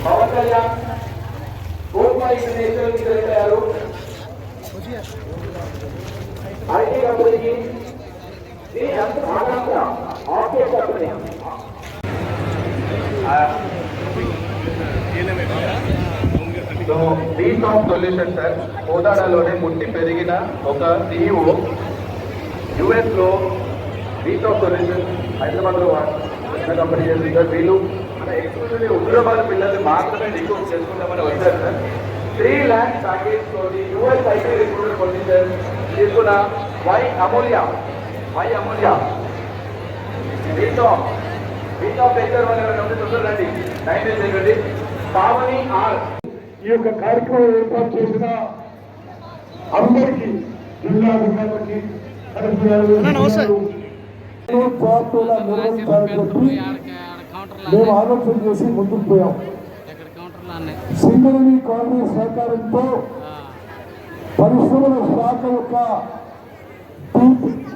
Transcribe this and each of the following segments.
పవన్ కళ్యాణ్ కోట్మాయి తయారు ఐటీ కంపెనీకి office company దీస్ ఆఫ్ సొల్యూషన్ సార్ కోదాడలోనే పుట్టి పెరిగిన ఒక CEO US లో దీస్ ఆఫ్ సొల్యూషన్ హైదరాబాద్లో చిన్న కంపెనీ చేసింది సార్. వీళ్ళు మన ఎక్స్క్లూజివ్లీ ఉద్యోగాల పిల్లల్ని మాత్రమే రిక్రూట్ చేసుకుంటామని వచ్చారు సార్. 3 lakhs ప్యాకేజ్ తోటి US IT రిక్రూటర్ పొజిషన్ తీసుకున్న వై అమూల్య దీస్ ఆఫ్ వెంచర్ రండి టైం చేయండి. పావని ఆర్ ఈ యొక్క కార్యక్రమం ఏర్పాటు చేసిన అందరికీ జిల్లాధికారులకి మేము ఆలోచన చేసి ముందుకు పోయాం. సింగరేణి కాంగ్రెస్ సహకారంతో పరిశ్రమల శాఖ యొక్క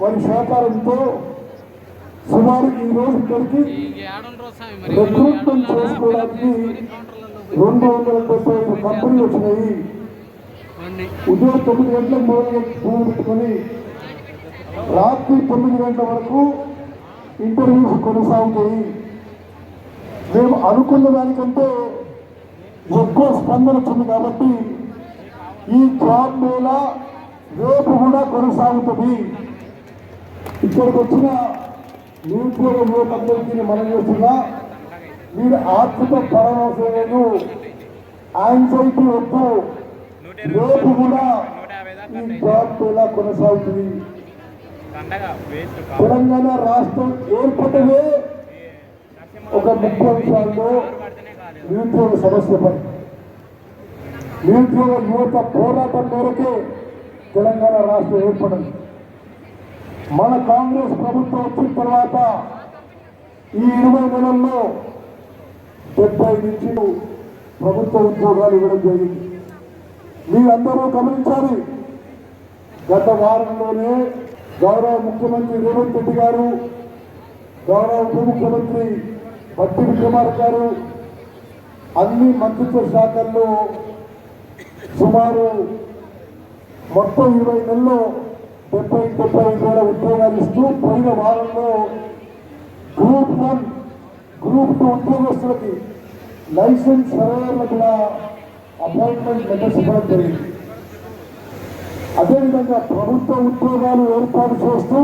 వారి సహకారంతో సుమారు ఈ రోజు ఇక్కడికి రిక్రూట్మెంట్ చేసుకోవడానికి 275 కంపెనీలు వచ్చినాయి. ఉదయం 9 గంటలకు మొదలు పెట్టుకొని రాత్రి 9 గంటల వరకు ఇంటర్వ్యూస్ కొనసాగుతాయి. మేము అనుకున్న దానికంటే ఎక్కువ స్పందన వచ్చింది కాబట్టి ఈ జాబ్ మేళా రేపు కూడా కొనసాగుతుంది. ఇక్కడికి వచ్చిన నిరుద్యోగ యువతందరికీ మనం చేస్తున్నా మీరు ఆర్థిక పరామర్శలు యాంగ్జైటీ వద్దు. రేపు కూడా ఈ జాబ్ మేళా కొనసాగుతుంది. తెలంగాణ రాష్ట్రం ఏర్పడమే ఒక ముఖ్య అంశాల్లో నిరుద్యోగ సమస్యపై నిరుద్యోగ యువత పోరాటం మేరకే తెలంగాణ రాష్ట్రం ఏర్పడింది. మన కాంగ్రెస్ ప్రభుత్వం వచ్చిన తర్వాత ఈ 20 నెలల్లో 70 నుంచి ప్రభుత్వ ఉద్యోగాలు ఇవ్వడం జరిగింది. మీరందరూ గమనించాలి. గత వారంలోనే గౌరవ ముఖ్యమంత్రి రేవంత్ రెడ్డి గారు, గౌరవ ఉప ముఖ్యమంత్రి బట్టి విక్రమార్క గారు అన్ని మంత్రిత్వ శాఖల్లో సుమారు మొత్తం 20 నెలల్లో 70-75 వేల ఉద్యోగాలు ఇస్తూ పోయిన వారంలో గ్రూప్ 1, గ్రూప్ 2 ఉద్యోగస్తులకి లైసెన్స్ సర్వేయర్లకు కూడా అపాయింట్మెంట్ లెటర్స్ ఇవ్వడం జరిగింది. అదేవిధంగా ప్రభుత్వ ఉద్యోగాలు ఏర్పాటు చేస్తూ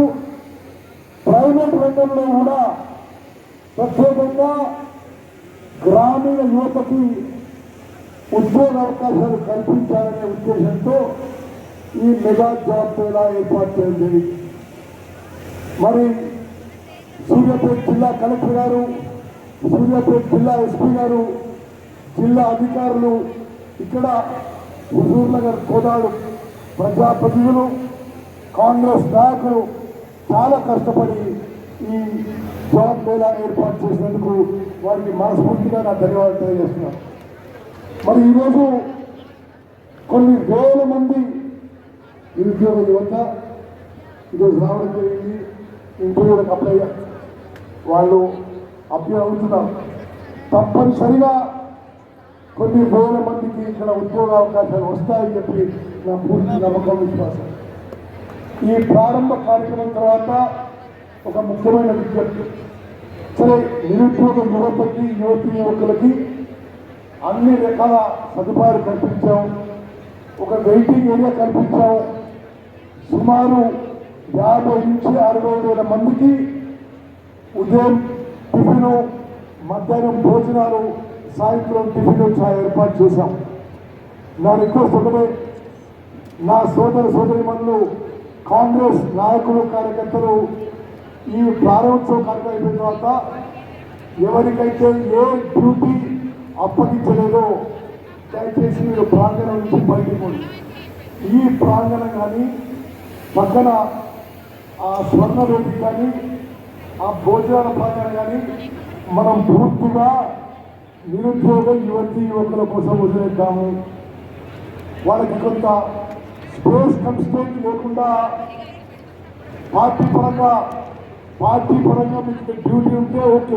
ప్రైవేట్ రంగంలో కూడా ప్రత్యేకంగా గ్రామీణ యువతకి ఉద్యోగ అవకాశాలు కల్పించాలనే ఉద్దేశంతో ఈ మెగా జాబ్ మేళా ఏర్పాటు చేయడం జరిగింది. మరి సూర్యాపేట జిల్లా కలెక్టర్ గారు, సూర్యాపేట జిల్లా ఎస్పీ గారు, జిల్లా అధికారులు, ఇక్కడ హుజూర్ నగర్ కోదాడు ప్రజాప్రతినిధులు, కాంగ్రెస్ నాయకులు చాలా కష్టపడి ఈ జాబ్ మేళా ఏర్పాటు చేసినందుకు వారికి మనస్ఫూర్తిగా నా ధన్యవాదాలు తెలియజేస్తున్నాను. మరి ఈరోజు కొన్ని వేల మంది నిరుద్యోగ యువత ఈరోజు రావడం జరిగింది. ఇంటర్వ్యూలకు అప్లై వాళ్ళు అప్లై అవుతున్నారు. తప్పనిసరిగా కొన్ని వేల మందికి ఇక్కడ ఉద్యోగ అవకాశాలు వస్తాయని చెప్పి నా పూర్తి నమ్మకం, విశ్వాసం. ఈ ప్రారంభ కార్యక్రమం తర్వాత ఒక ముఖ్యమైన విజ్ఞప్తి. సరే, నిరుద్యోగ యువతకి, యువకులకి అన్ని రకాల సదుపాయాలు కల్పించాం. ఒక వెయిటింగ్ ఏరియా కల్పించాం. సుమారు 50 నుంచి 60 వేల మందికి ఉదయం టిఫిను, మధ్యాహ్నం భోజనాలు, సాయంత్రం టిఫిన్ ఛాయ్ ఏర్పాటు చేశాం. నా రిక్వెస్ట్ ఒకటే, నా సోదరిమణులు, కాంగ్రెస్ నాయకులు, కార్యకర్తలు ఈ ప్రారంభోత్సవ కార్యక్రమం అయిపోయిన తర్వాత ఎవరికైతే ఏ డ్యూటీ అప్పగించలేదో దయచేసి మీరు ప్రాంగణం నుంచి బయటకు. ఈ ప్రాంగణం కానీ పక్కన ఆ స్వర్ణ వేదిక కానీ ఆ భోజనాల ప్రాంగణం కానీ మనం పూర్తిగా నిరుద్యోగ యువతీ యువకుల కోసం వదిలేద్దాము. వాళ్ళకి కొంత బేస్ కన్స్టెంట్ లేకుండా పార్టీ పరంగా మీకు డ్యూటీ ఉంటే ఓకే.